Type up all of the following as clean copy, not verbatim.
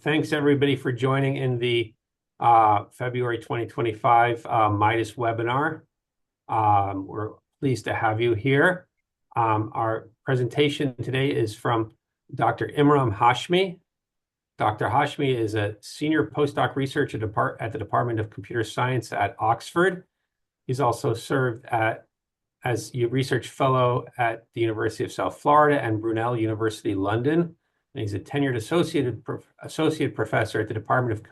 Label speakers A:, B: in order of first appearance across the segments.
A: Thanks everybody for joining in the February 2025 MIDAS webinar. We're pleased to have you here. Our presentation today is from Dr. Imran Hashmi. Dr. Hashmi is a senior postdoc researcher at the Department of Computer Science at Oxford. He's also served as a research fellow at the University of South Florida and Brunel University, London. And he's a tenured associate professor at the Department of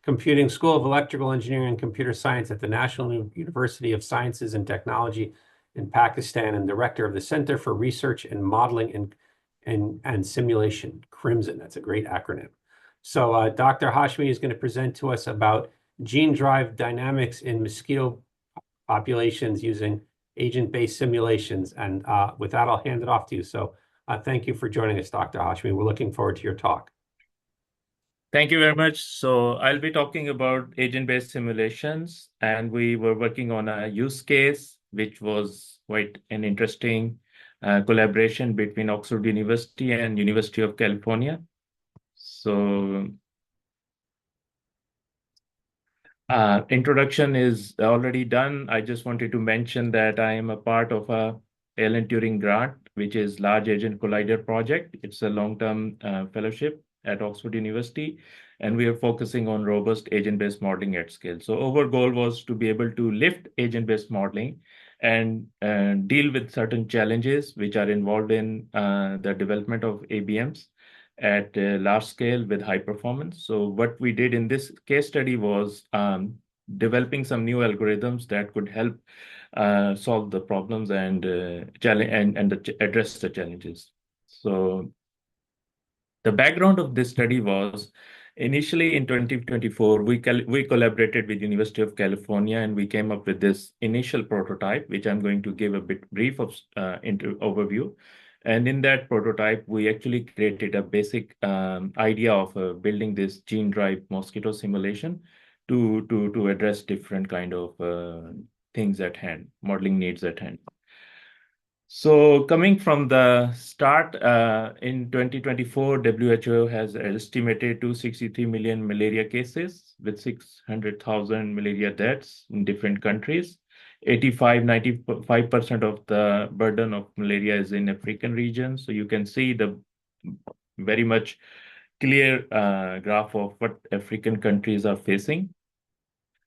A: Computing, School of Electrical Engineering and Computer Science at the National University of Sciences and Technology in Pakistan, and director of the Center for Research and Modeling and Simulation, CRIMSON. That's a great acronym. So Dr. Hashmi is going to present to us about gene drive dynamics in mosquito populations using agent-based simulations. And with that, I'll hand it off to you. So thank you for joining us, Dr. Hashmi. We're looking forward to your talk.
B: Thank you very much. So I'll be talking about agent-based simulations, and we were working on a use case, which was quite an interesting collaboration between Oxford University and University of California. So introduction is already done. I just wanted to mention that I am a part of a Alan Turing grant, which is Large Agent Collider project. It's a long-term fellowship at Oxford University, and we are focusing on robust agent-based modeling at scale. So our goal was to be able to lift agent-based modeling and deal with certain challenges which are involved in the development of ABMs at a large scale with high performance. So what we did in this case study was developing some new algorithms that could help solve the problems and address the challenges. So the background of this study was initially in 2024, we collaborated with University of California, and we came up with this initial prototype, which I'm going to give a bit brief of overview. And in that prototype, we actually created a basic idea of building this gene drive mosquito simulation to address different kind of things at hand, modeling needs at hand. So coming from the start, in 2024, WHO has estimated 263 million malaria cases with 600,000 malaria deaths in different countries. 95% of the burden of malaria is in African regions. So you can see the very much clear graph of what African countries are facing.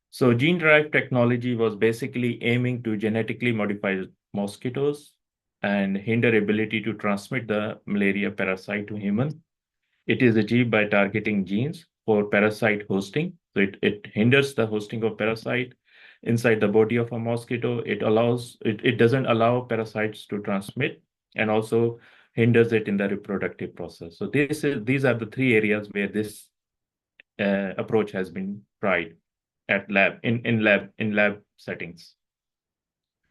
B: So gene drive technology was basically aiming to genetically modify mosquitoes and hinder ability to transmit the malaria parasite to humans. It is achieved by targeting genes for parasite hosting. So it hinders the hosting of parasite inside the body of a mosquito. It doesn't allow parasites to transmit, and also hinders it in the reproductive process. So these are the three areas where this approach has been tried at in lab settings.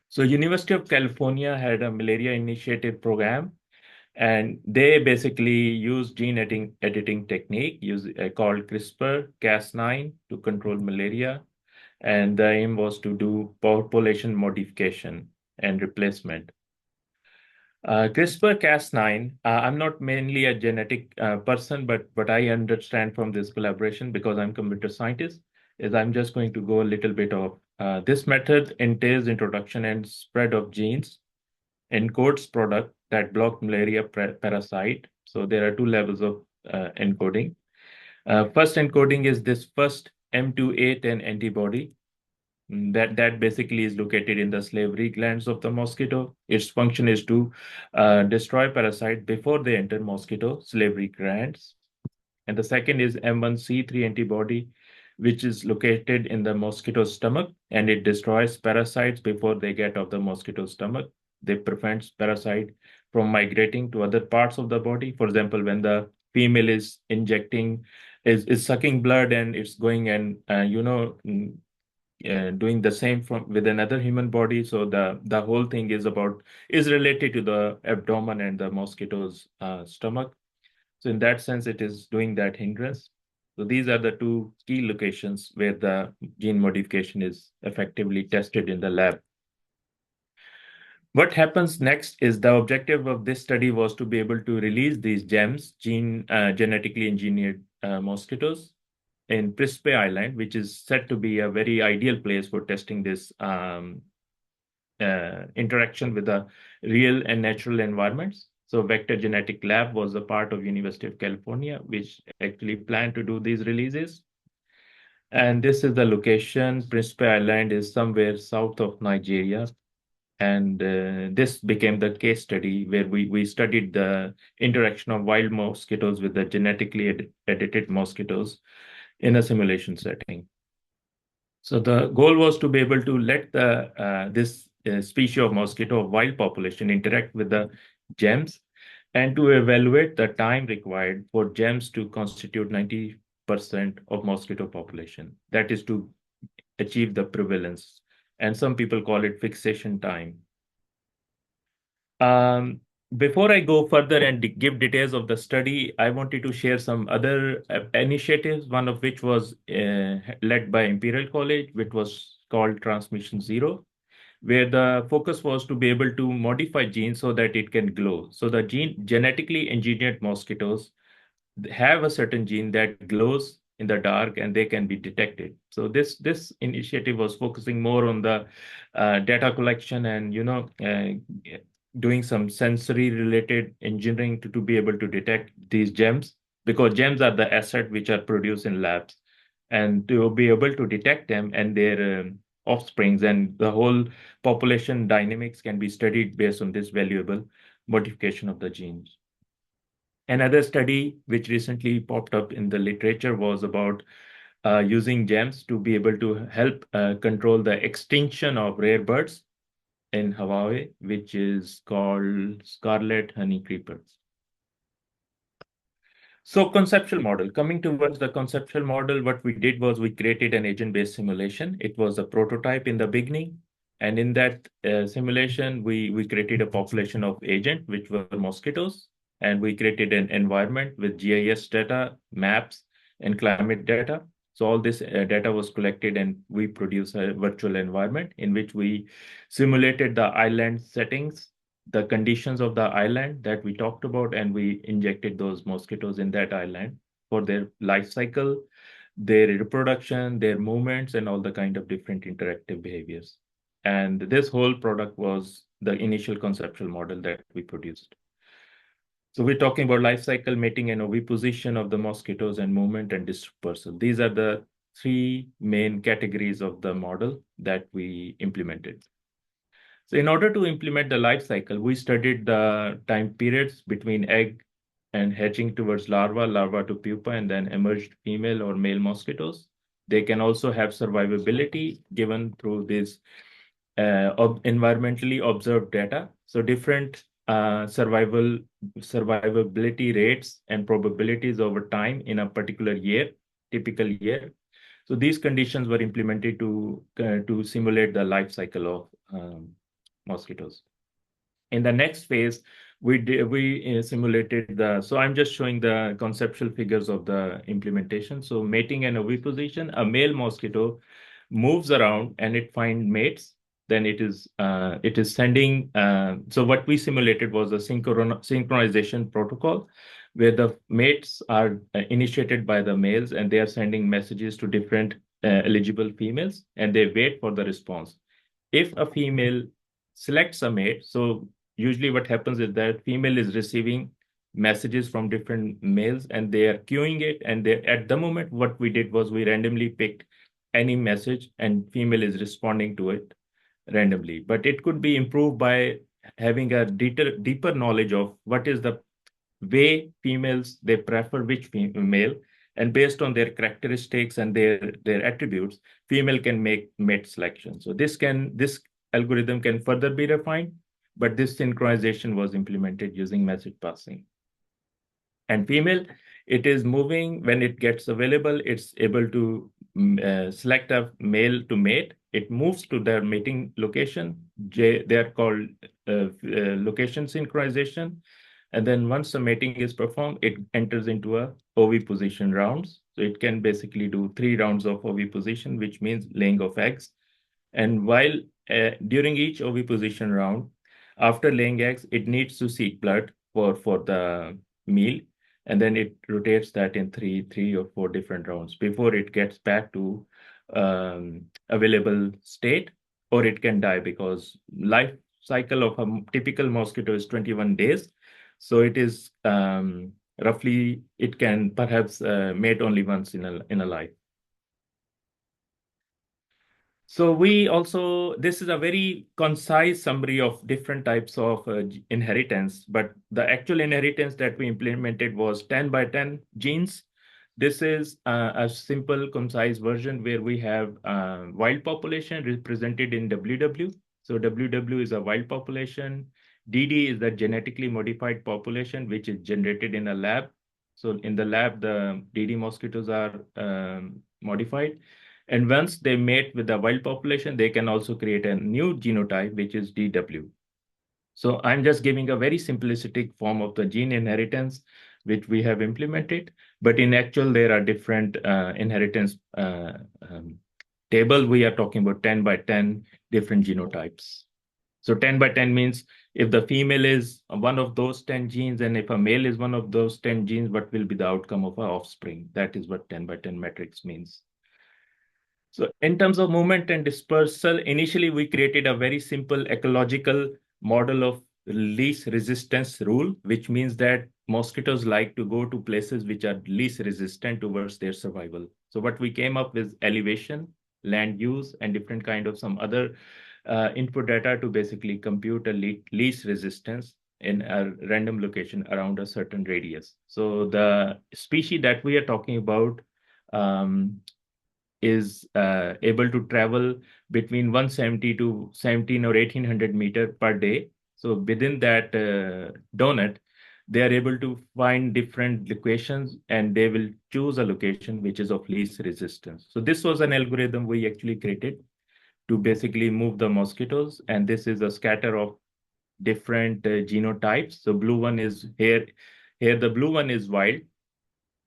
B: So University of California had a malaria initiative program, and they basically use gene editing technique called CRISPR-Cas9 to control malaria. And the aim was to do population modification and replacement. CRISPR-Cas9, I'm not mainly a genetic person, but what I understand from this collaboration, because I'm a computer scientist, is I'm just going to go a little bit of this method entails introduction and spread of genes, encodes product that block malaria parasite. So there are two levels of encoding. First encoding is this first M2A10 antibody that basically is located in the salivary glands of the mosquito. Its function is to destroy parasite before they enter mosquito salivary glands. And the second is M1C3 antibody, which is located in the mosquito's stomach, and it destroys parasites before they get off the mosquito's stomach. They prevent parasite from migrating to other parts of the body. For example, when the female is sucking blood and it's going and doing the same with another human body. So the whole thing is related to the abdomen and the mosquito's stomach. So in that sense, it is doing that hindrance. So these are the two key locations where the gene modification is effectively tested in the lab. What happens next is the objective of this study was to be able to release these gems, genetically engineered mosquitoes in Prispe Island, which is said to be a very ideal place for testing this interaction with the real and natural environments. So Vector Genetic Lab was a part of University of California, which actually planned to do these releases. And this is the location. Principe Island is somewhere south of Nigeria. And this became the case study where we studied the interaction of wild mosquitoes with the genetically edited mosquitoes in a simulation setting. So the goal was to be able to let this species of mosquito wild population interact with the gems and to evaluate the time required for gems to constitute 90% of mosquito population. That is to achieve the prevalence. And some people call it fixation time. Before I go further and give details of the study, I wanted to share some other initiatives, one of which was led by Imperial College, which was called Transmission Zero, where the focus was to be able to modify genes so that it can glow. So the genetically engineered mosquitoes have a certain gene that glows in the dark and they can be detected. So this initiative was focusing more on the data collection and doing some sensory related engineering to be able to detect these gems, because gems are the asset which are produced in labs, and to be able to detect them and their offsprings, and the whole population dynamics can be studied based on this valuable modification of the genes. Another study which recently popped up in the literature was about using gems to be able to help control the extinction of rare birds in Hawaii, which is called scarlet honey creepers. So conceptual model, coming towards the conceptual model, what we did was we created an agent-based simulation. It was a prototype in the beginning. And in that simulation, we created a population of agent, which were mosquitoes. And we created an environment with GIS data, maps, and climate data. So all this data was collected and we produced a virtual environment in which we simulated the island settings, the conditions of the island that we talked about, and we injected those mosquitoes in that island for their life cycle, their reproduction, their movements, and all the kind of different interactive behaviors. And this whole product was the initial conceptual model that we produced. So we're talking about life cycle, mating, and oviposition of the mosquitoes, and movement and dispersal. These are the three main categories of the model that we implemented. So in order to implement the life cycle, we studied the time periods between egg and hatching towards larva to pupa, and then emerged female or male mosquitoes. They can also have survivability given through this environmentally observed data. So different survivability rates and probabilities over time in a particular year, typical year. So these conditions were implemented to simulate the life cycle of mosquitoes. In the next phase, we simulated so I'm just showing the conceptual figures of the implementation. So mating and oviposition, a male mosquito moves around and it finds mates. Then it is sending. So what we simulated was a synchronization protocol, where the mates are initiated by the males and they are sending messages to different eligible females, and they wait for the response. If a female selects a mate, so usually what happens is that female is receiving messages from different males and they are queuing it, and they, at the moment, what we did was we randomly picked any message and female is responding to it randomly. But it could be improved by having a deeper knowledge of what is the way females they prefer which male, and based on their characteristics and their attributes, female can make mate selection. So this algorithm can further be refined, but this synchronization was implemented using message passing. And female, it is moving when it gets available, it's able to select a male to mate. It moves to their mating location. They are called location synchronization. And then once the mating is performed, it enters into a oviposition rounds. So it can basically do 3 rounds of oviposition, which means laying of eggs. And while during each oviposition round, after laying eggs, it needs to seek blood for the meal. and then it rotates that in three or four different rounds before it gets back to available state, or it can die because life cycle of a typical mosquito is 21 days. So it is roughly, it can perhaps mate only once in a life. So we also, this is a very concise summary of different types of inheritance, but the actual inheritance that we implemented was 10 by 10 genes. This is a simple, concise version where we have wild population represented in WW. So WW is a wild population. DD is the genetically modified population, which is generated in a lab. So in the lab, the DD mosquitoes are modified. And once they mate with the wild population, they can also create a new genotype, which is DW. So I'm just giving a very simplistic form of the gene inheritance, which we have implemented. But in actual, there are different inheritance table. We are talking about 10 by 10 different genotypes. So 10 by 10 means if the female is one of those 10 genes, and if a male is one of those 10 genes, what will be the outcome of our offspring? That is what 10 by 10 matrix means. So in terms of movement and dispersal, initially we created a very simple ecological model of least resistance rule, which means that mosquitoes like to go to places which are least resistant towards their survival. So what we came up with elevation, land use, and different kind of some other input data to basically compute a least resistance in a random location around a certain radius. So the species that we are talking about is able to travel between 170 to 17 or 1800 meters per day. So within that donut, they are able to find different locations, and they will choose a location which is of least resistance. So this was an algorithm we actually created to basically move the mosquitoes. And this is a scatter of different genotypes. So blue one is here. Here the blue one is wild.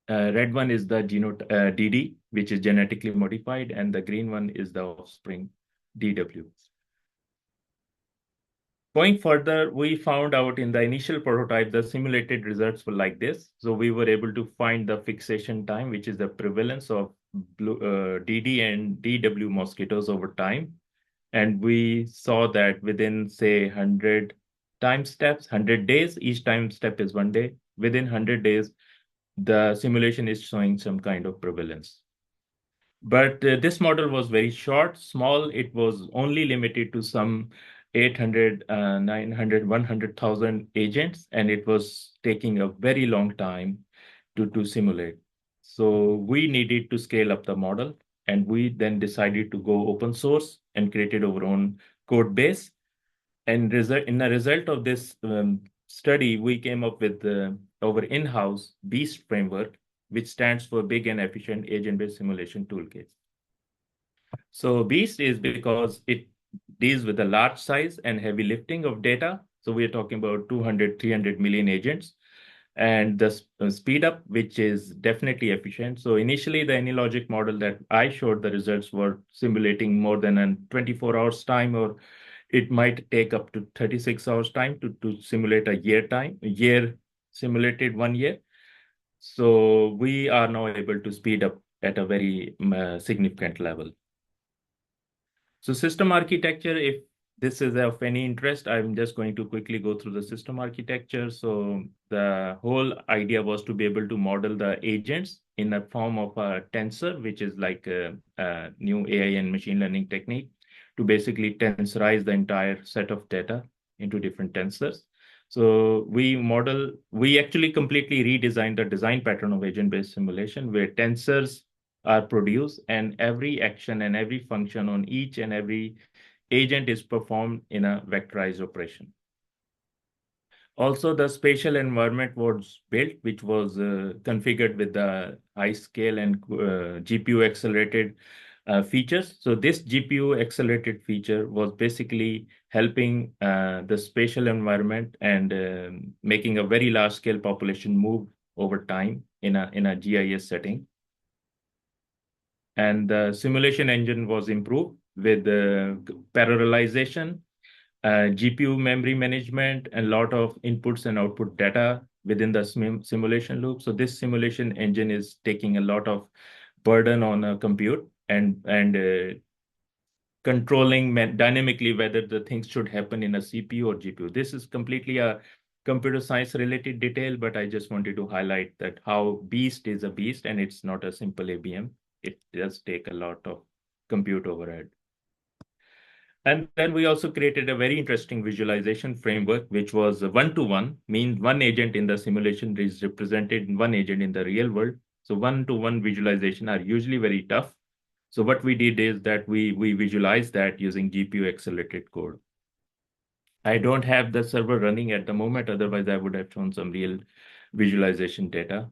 B: Red one is the DD, which is genetically modified, and the green one is the offspring, DW. Going further, we found out in the initial prototype, the simulated results were like this. So we were able to find the fixation time, which is the prevalence of DD and DW mosquitoes over time. And we saw that within, say, 100 time steps, 100 days, each time step is 1 day. Within 100 days, the simulation is showing some kind of prevalence. But this model was very short, small. It was only limited to some 800, 900, 100,000 agents, and it was taking a very long time to simulate. So we needed to scale up the model, and we then decided to go open source and created our own code base. And in the result of this study, we came up with our in-house BEAST framework, which stands for Big and Efficient Agent-Based Simulation Toolkit. So BEAST is because it deals with the large size and heavy lifting of data. So we are talking about 200, 300 million agents. And the speed up, which is definitely efficient. So initially, the AnyLogic model that I showed the results were simulating more than a 24 hours time, or it might take up to 36 hours time to simulate a year simulated 1 year. So we are now able to speed up at a very significant level. So system architecture, if this is of any interest, I'm just going to quickly go through the system architecture. So the whole idea was to be able to model the agents in a form of a tensor, which is like a new AI and machine learning technique to basically tensorize the entire set of data into different tensors. So we actually completely redesigned the design pattern of agent-based simulation, where tensors are produced, and every action and every function on each and every agent is performed in a vectorized operation. Also, the spatial environment was built, which was configured with the high scale and GPU accelerated features. So this GPU accelerated feature was basically helping the spatial environment and making a very large scale population move over time in a GIS setting. And the simulation engine was improved with parallelization, GPU memory management, and a lot of inputs and output data within the simulation loop. So this simulation engine is taking a lot of burden on a compute and controlling dynamically whether the things should happen in a CPU or GPU. This is completely a computer science related detail, but I just wanted to highlight that how beast is a beast and it's not a simple ABM. It does take a lot of compute overhead. And then we also created a very interesting visualization framework, which was one-to-one, means one agent in the simulation is represented in one agent in the real world. So one-to-one visualization are usually very tough. So what we did is that we visualized that using GPU accelerated code. I don't have the server running at the moment, otherwise I would have shown some real visualization data.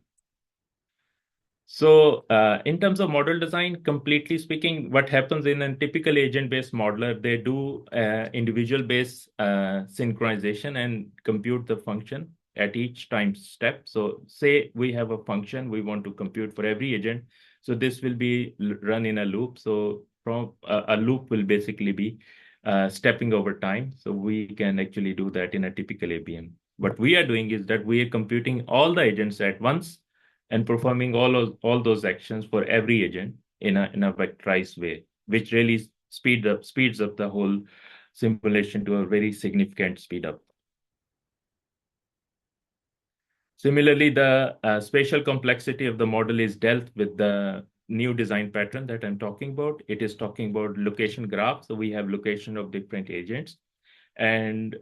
B: So in terms of model design, completely speaking, what happens in a typical agent-based modeler, they do individual-based synchronization and compute the function at each time step. So say we have a function we want to compute for every agent. So this will be run in a loop. So from a loop will basically be stepping over time. So we can actually do that in a typical ABM. What we are doing is that we are computing all the agents at once and performing all those actions for every agent in a vectorized way, which really speeds up the whole simulation to a very significant speed up. Similarly, the spatial complexity of the model is dealt with the new design pattern that I'm talking about. It is talking about location graph. So we have location of different agents. And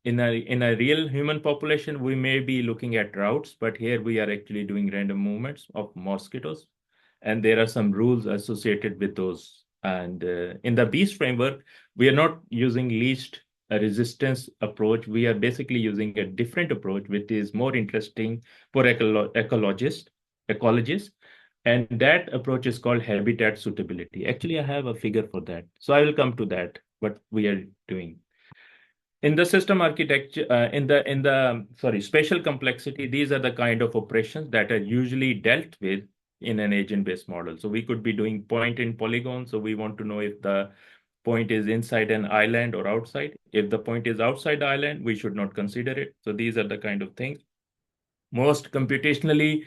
B: in a real human population, we may be looking at routes, but here we are actually doing random movements of mosquitoes. And there are some rules associated with those. And in the beast framework, we are not using least resistance approach. We are basically using a different approach, which is more interesting for ecologists. And that approach is called habitat suitability. Actually, I have a figure for that. So I will come to that, what we are doing. In the system architecture, in the spatial complexity, these are the kind of operations that are usually dealt with in an agent-based model. So we could be doing point in polygon. So we want to know if the point is inside an island or outside. If the point is outside the island, we should not consider it. So these are the kind of things. Most computationally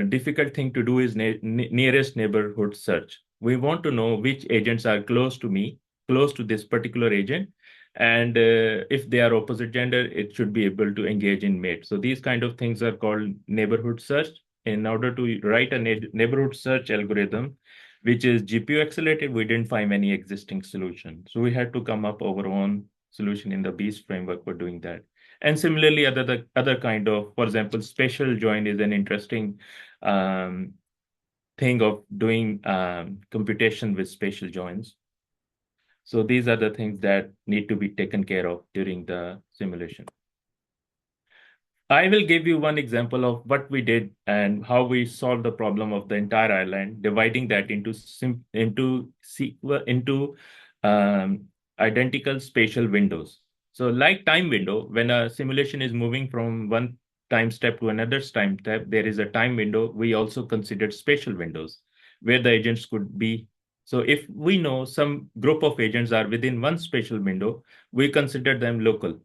B: difficult thing to do is nearest neighborhood search. We want to know which agents are close to me, close to this particular agent. And if they are opposite gender, it should be able to engage in mate. So these kind of things are called neighborhood search. In order to write a neighborhood search algorithm, which is GPU accelerated, we didn't find any existing solution. So we had to come up our own solution in the Beast framework for doing that. And similarly, other kind of, for example, spatial join is an interesting thing of doing computation with spatial joins. So these are the things that need to be taken care of during the simulation. I will give you one example of what we did and how we solved the problem of the entire island, dividing that into identical spatial windows. So like time window, when a simulation is moving from one time step to another time step, there is a time window. We also considered spatial windows where the agents could be. So if we know some group of agents are within one spatial window, we consider them local.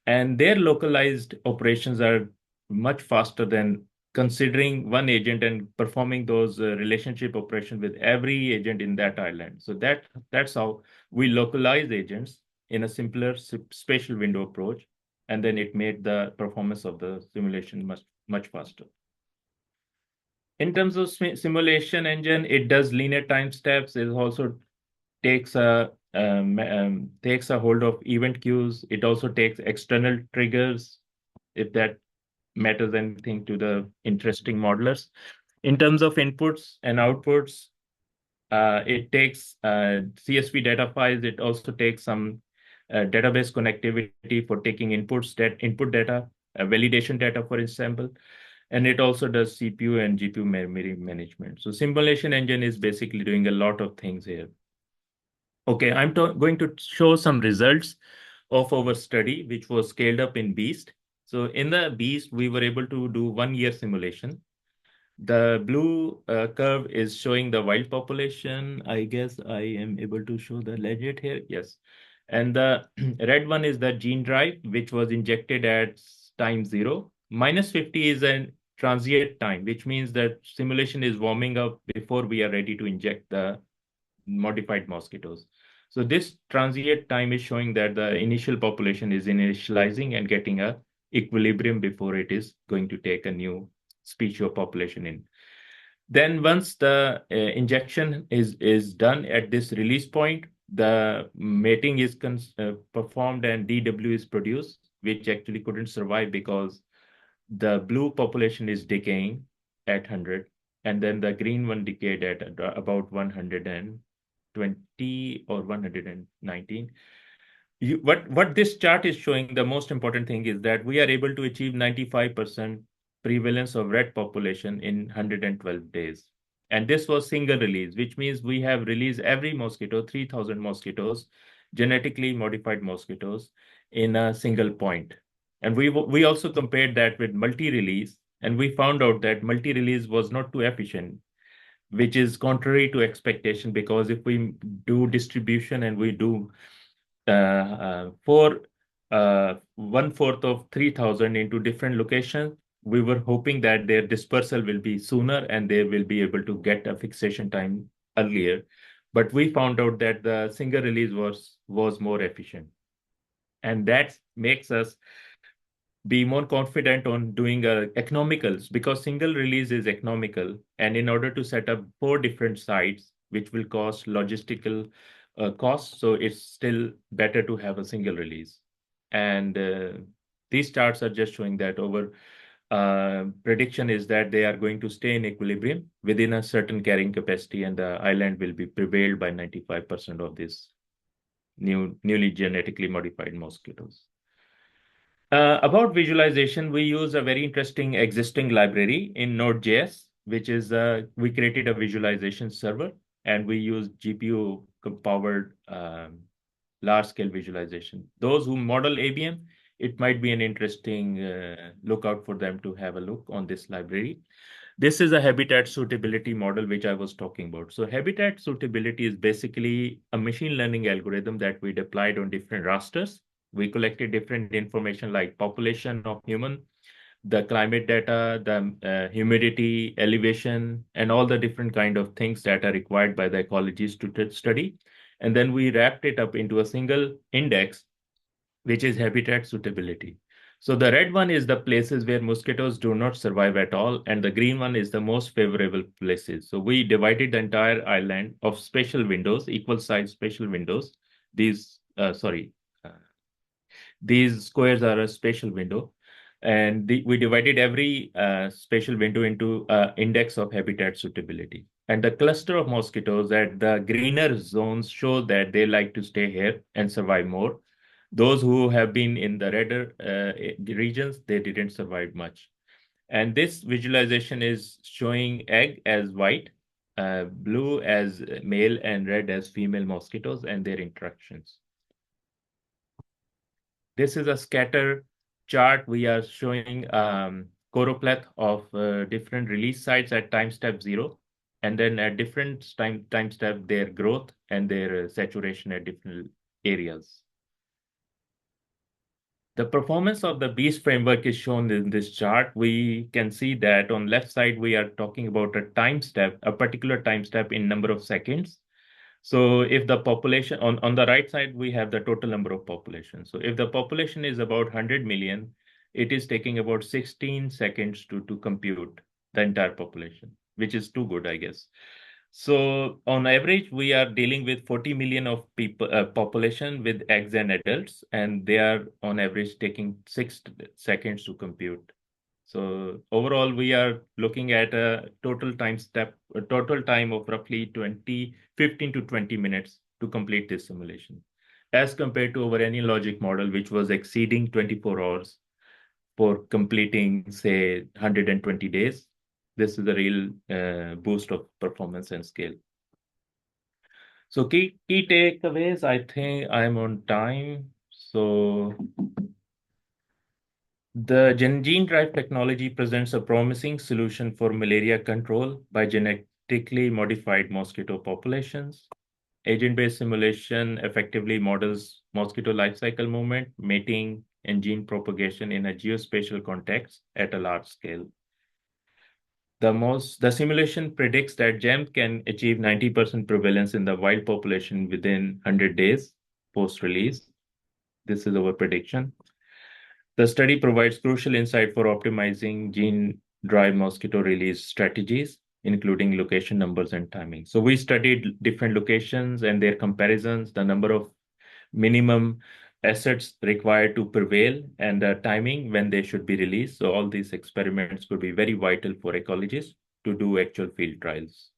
B: And their localized operations are much faster than considering one agent and performing those relationship operations with every agent in that island. So that's how we localize agents in a simpler spatial window approach, and then it made the performance of the simulation much faster. In terms of simulation engine, it does linear time steps. It also takes a hold of event queues. It also takes external triggers, if that matters anything to the interesting modelers. In terms of inputs and outputs, it takes CSV data files. It also takes some database connectivity for taking input data, validation data, for example. And it also does CPU and GPU memory management. So simulation engine is basically doing a lot of things here. Okay, I'm going to show some results of our study, which was scaled up in Beast. So in the Beast, we were able to do 1 year simulation. The blue curve is showing the wild population. I guess I am able to show the legit here. Yes. And the red one is the gene drive, which was injected at time 0. minus 50 is a transient time, which means that simulation is warming up before we are ready to inject the modified mosquitoes. So this transient time is showing that the initial population is initializing and getting a equilibrium before it is going to take a new species or population in. Then once the injection is done at this release point, the mating is performed and DW is produced, which actually couldn't survive because the blue population is decaying at 100, and then the green one decayed at about 120 or 119. What this chart is showing, the most important thing is that we are able to achieve 95% prevalence of red population in 112 days. And this was single release, which means we have released every mosquito, 3,000 mosquitoes, genetically modified mosquitoes, in a single point. And we also compared that with multi-release, and we found out that multi-release was not too efficient, which is contrary to expectation, because if we do distribution and we do for 1/4 of 3,000 into different locations, we were hoping that their dispersal will be sooner and they will be able to get a fixation time earlier. But we found out that the single release was more efficient. And that makes us be more confident on doing economicals, because single release is economical. And in order to set up 4 different sites, which will cost logistical costs, so it's still better to have a single release. And these charts are just showing that over prediction is that they are going to stay in equilibrium within a certain carrying capacity, and the island will be prevailed by 95% of these newly genetically modified mosquitoes. About visualization, we use a very interesting existing library in Node.js, which is we created a visualization server, and we use GPU powered large-scale visualization. Those who model ABM, it might be an interesting lookout for them to have a look on this library. This is a habitat suitability model, which I was talking about. So habitat suitability is basically a machine learning algorithm that we deployed on different rasters. We collected different information like population of human, the climate data, the humidity, elevation, and all the different kind of things that are required by the ecologists to study. And then we wrapped it up into a single index, which is habitat suitability. So the red one is the places where mosquitoes do not survive at all, and the green one is the most favorable places. So we divided the entire island of spatial windows, equal size spatial windows. These, these squares are a spatial window, and we divided every spatial window into index of habitat suitability. And the cluster of mosquitoes at the greener zones show that they like to stay here and survive more. Those who have been in the redder regions, they didn't survive much. And this visualization is showing egg as white, blue as male, and red as female mosquitoes and their interactions. This is a scatter chart. We are showing choropleth of different release sites at time step 0, and then at different time step their growth and their saturation at different areas. The performance of the BEAST framework is shown in this chart. We can see that on left side, we are talking about a time step, a particular time step in number of seconds. So if the population, on the right side, we have the total number of population. So if the population is about 100 million, it is taking about 16 seconds to compute the entire population, which is too good, I guess. So on average, we are dealing with 40 million of people population with eggs and adults, and they are on average taking 6 seconds to compute. So overall, we are looking at a total time of roughly 15 to 20 minutes to complete this simulation, as compared to our any logic model, which was exceeding 24 hours for completing, say, 120 days. This is a real boost of performance and scale. So key takeaways, I think I'm on time. So the gene drive technology presents a promising solution for malaria control by genetically modified mosquito populations. Agent-based simulation effectively models mosquito life cycle movement, mating, and gene propagation in a geospatial context at a large scale. The simulation predicts that GEM can achieve 90% prevalence in the wild population within 100 days post-release. This is our prediction. The study provides crucial insight for optimizing gene-drive mosquito release strategies, including location numbers and timing. So we studied different locations and their comparisons, the number of minimum assets required to prevail, and the timing when they should be released. So all these experiments could be very vital for ecologists to do actual field trials.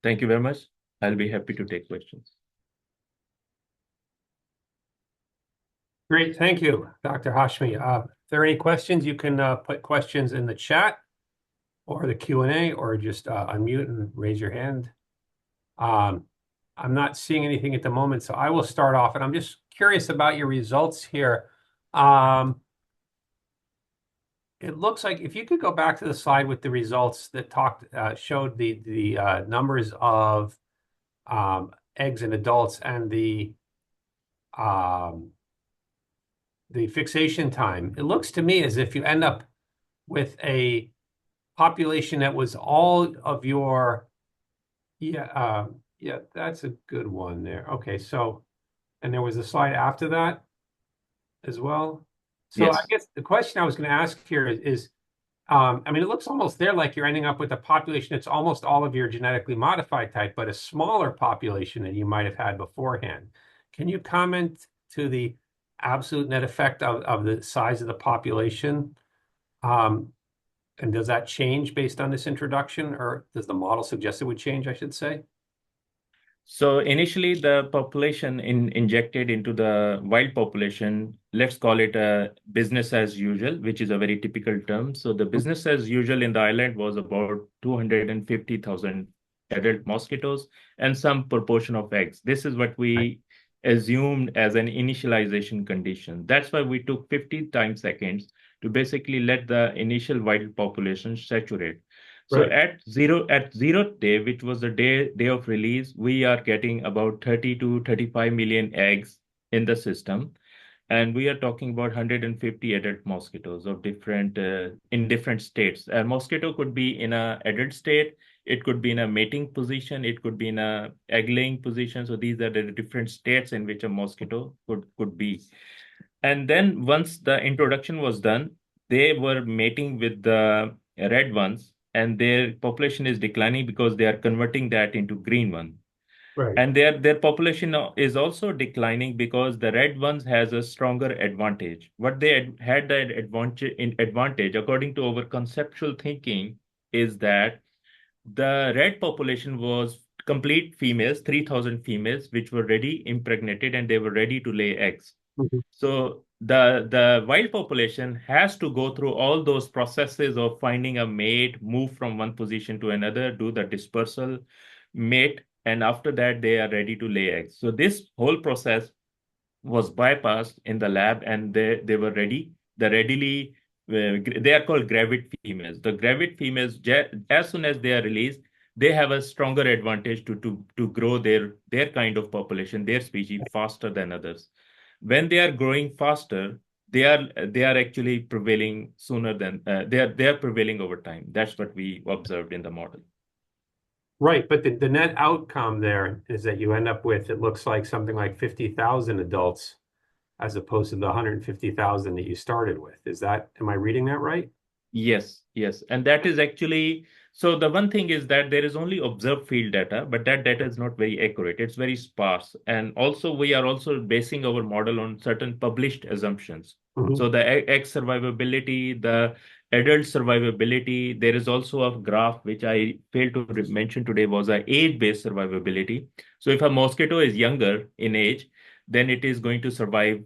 B: Thank you very much. I'll be happy to take questions.
A: Great, thank you, Dr. Hashmi. If there are any questions, you can put questions in the chat or the Q&A, or just unmute and raise your hand. I'm not seeing anything at the moment, so I will start off, and I'm just curious about your results here. It looks like if you could go back to the slide with the results that showed the numbers of eggs in adults and the fixation time. It looks to me as if you end up with a population that was all of your, yeah, that's a good one there. Okay, so, and there was a slide after that as well. So
B: Yes.
A: I guess the question I was going to ask here is, I mean, it looks almost there like you're ending up with a population that's almost all of your genetically modified type, but a smaller population than you might have had beforehand. Can you comment to the absolute net effect of the size of the population? And does that change based on this introduction, or does the model suggest it would change, I should say?
B: So initially, the population injected into the wild population, let's call it a business as usual, which is a very typical term. So the business as usual in the island was about 250,000 adult mosquitoes and some proportion of eggs. This is what we assumed as an initialization condition. That's why we took 50 time seconds to basically let the initial wild population saturate. So
A: Right.
B: at 0th day, which was the day of release, we are getting about 30 to 35 million eggs in the system. And we are talking about 150 adult mosquitoes of different in different states. A mosquito could be in a adult state, it could be in a mating position, it could be in a egg laying position. So these are the different states in which a mosquito could be. And then once the introduction was done, they were mating with the red ones, and their population is declining because they are converting that into green one.
A: Right.
B: And their population is also declining because the red ones has a stronger advantage. What they had that advantage, according to our conceptual thinking, is that the red population was complete females, 3,000 females, which were ready impregnated and they were ready to lay eggs.
A: Mhm.
B: So the wild population has to go through all those processes of finding a mate, move from one position to another, do the dispersal, mate, and after that they are ready to lay eggs. So this whole process was bypassed in the lab, and they were ready. They are called gravid females. The gravid females, as soon as they are released, they have a stronger advantage to grow their kind of population, their species faster than others. When they are growing faster, they are actually prevailing sooner than they are prevailing over time. That's what we observed in the model.
A: Right, but the net outcome there is that you end up with, it looks like something like 50,000 adults as opposed to the 150,000 that you started with. Am I reading that right?
B: Yes, yes. And that is actually, so the one thing is that there is only observed field data, but that data is not very accurate. It's very sparse. And also we are also basing our model on certain published assumptions.
A: Mhm.
B: So the egg survivability, the adult survivability, there is also a graph which I failed to mention today, was a age-based survivability. So if a mosquito is younger in age, then it is going to survive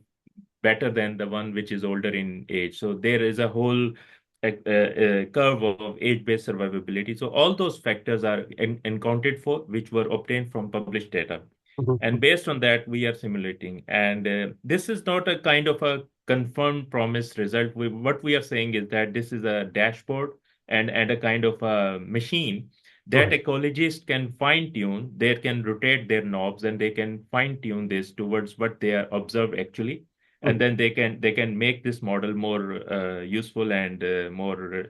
B: better than the one which is older in age. So there is a whole curve of age-based survivability. So all those factors are accounted for, which were obtained from published data.
A: Mhm.
B: And based on that, we are simulating. And this is not a kind of a confirmed promised result. What we are saying is that this is a dashboard and a kind of a machine that
A: Right.
B: ecologist can fine tune, they can rotate their knobs and they can fine tune this towards what they are observed actually. And
A: Mhm.
B: then they can make this model more useful and more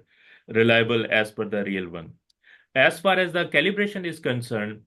B: reliable as per the real one. As far as the calibration is concerned,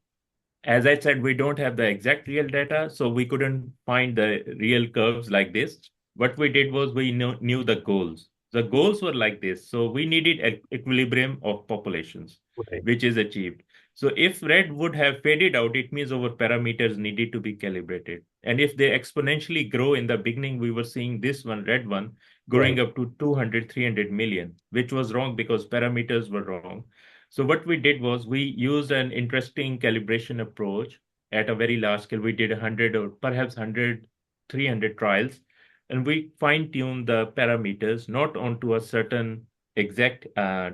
B: as I said, we don't have the exact real data, so we couldn't find the real curves like this. What we did was we knew the goals. The goals were like this. So we needed equilibrium of populations,
A: Right.
B: which is achieved. So if red would have faded out, it means our parameters needed to be calibrated. And if they exponentially grow in the beginning, we were seeing this one, red one, growing
A: Right.
B: up to 200, 300 million, which was wrong because parameters were wrong. So what we did was we used an interesting calibration approach at a very large scale. We did 100 or perhaps 100, 300 trials, and we fine-tuned the parameters not onto a certain exact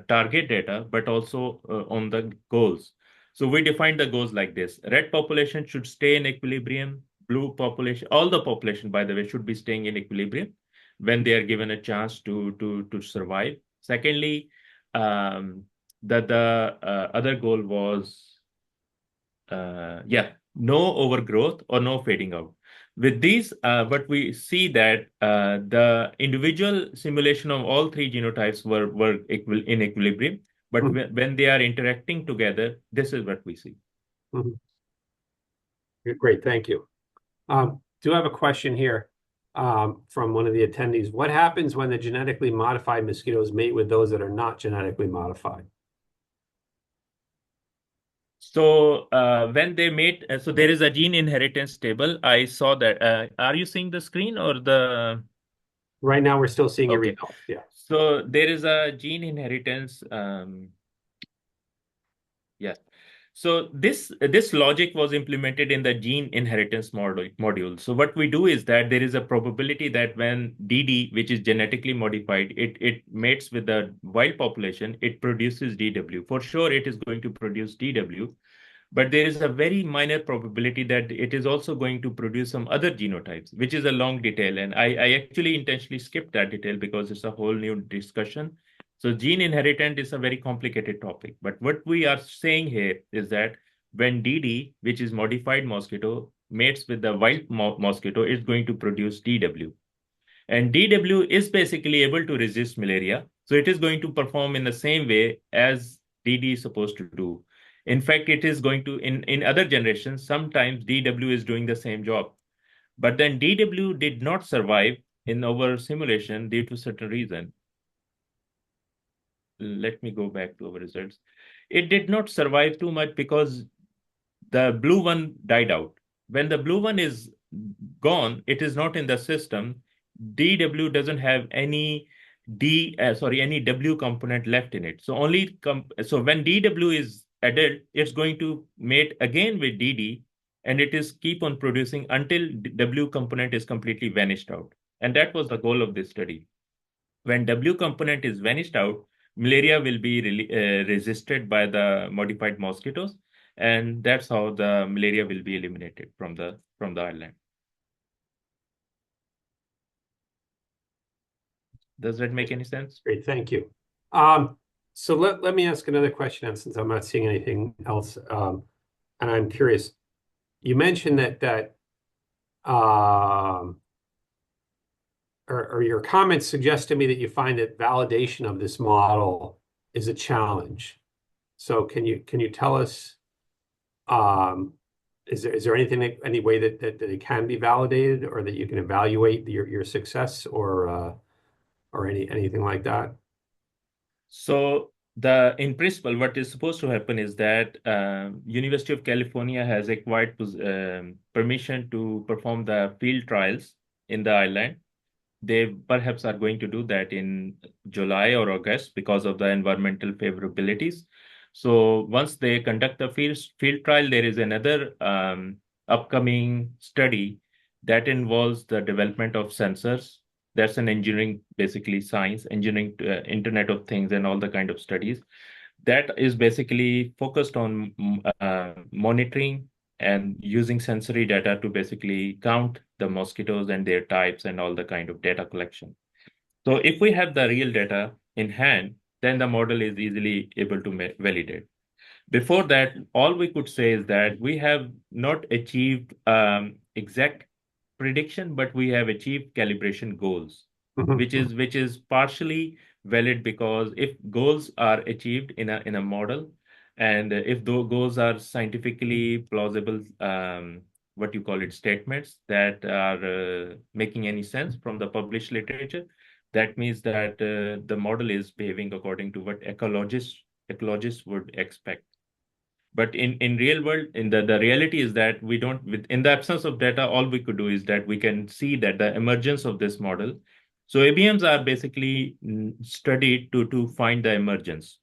B: target data, but also on the goals. So we defined the goals like this. Red population should stay in equilibrium. Blue population, all the population, by the way, should be staying in equilibrium when they are given a chance to survive. Secondly, um, the other goal was no overgrowth or no fading out. With these, what we see that the individual simulation of all three genotypes were in equilibrium, but
A: Mhm.
B: when they are interacting together, this is what we see.
A: Mhm. Great, thank you. Do have a question here from one of the attendees. What happens when the genetically modified mosquitoes mate with those that are not genetically modified?
B: So when they mate, so there is a gene inheritance table. I saw that. Are you seeing the screen or the?
A: Right now, we're still seeing your
B: Okay.
A: results. Yeah.
B: So there is a gene inheritance. Yeah. So this logic was implemented in the gene inheritance module. So what we do is that there is a probability that when DD, which is genetically modified, it mates with the wild population, it produces DW. For sure, it is going to produce DW, but there is a very minor probability that it is also going to produce some other genotypes, which is a long detail. And I actually intentionally skipped that detail because it's a whole new discussion. So gene inheritance is a very complicated topic. But what we are saying here is that when DD, which is modified mosquito, mates with the wild mosquito, it's going to produce DW. And DW is basically able to resist malaria. So it is going to perform in the same way as DD is supposed to do. In fact, it is going to, in other generations, sometimes DW is doing the same job. But then DW did not survive in our simulation due to certain reason. Let me go back to our results. It did not survive too much because the blue one died out. When the blue one is gone, it is not in the system. DW doesn't have any any W component left in it. So so when DW is added, it's going to mate again with DD, and it is keep on producing until W component is completely vanished out. And that was the goal of this study. When W component is vanished out, malaria will be resisted by the modified mosquitoes, and that's how the malaria will be eliminated from the island. Does that make any sense?
A: Great, thank you. So let me ask another question, and since I'm not seeing anything else, and I'm curious. You mentioned that um, or your comments suggest to me that you find that validation of this model is a challenge. So can you tell us, um, is there any way that it can be validated or that you can evaluate your success or anything like that?
B: So the in principle, what is supposed to happen is that University of California has acquired permission to perform the field trials in the island. They perhaps are going to do that in July or August because of the environmental favorabilities. So once they conduct the field trial, there is another upcoming study that involves the development of sensors. That's an engineering, basically science, engineering, Internet of Things, and all the kind of studies. That is basically focused on monitoring and using sensory data to basically count the mosquitoes and their types and all the kind of data collection. So if we have the real data in hand, then the model is easily able to validate. Before that, all we could say is that we have not achieved exact prediction, but we have achieved calibration goals, which is partially valid because if goals are achieved in a model, and if those goals are scientifically plausible, what you call it, statements that are making any sense from the published literature, that means that the model is behaving according to what ecologists would expect. But in real world, in the reality is that we don't, in the absence of data, all we could do is that we can see that the emergence of this model. So ABMs are basically studied to find the emergence.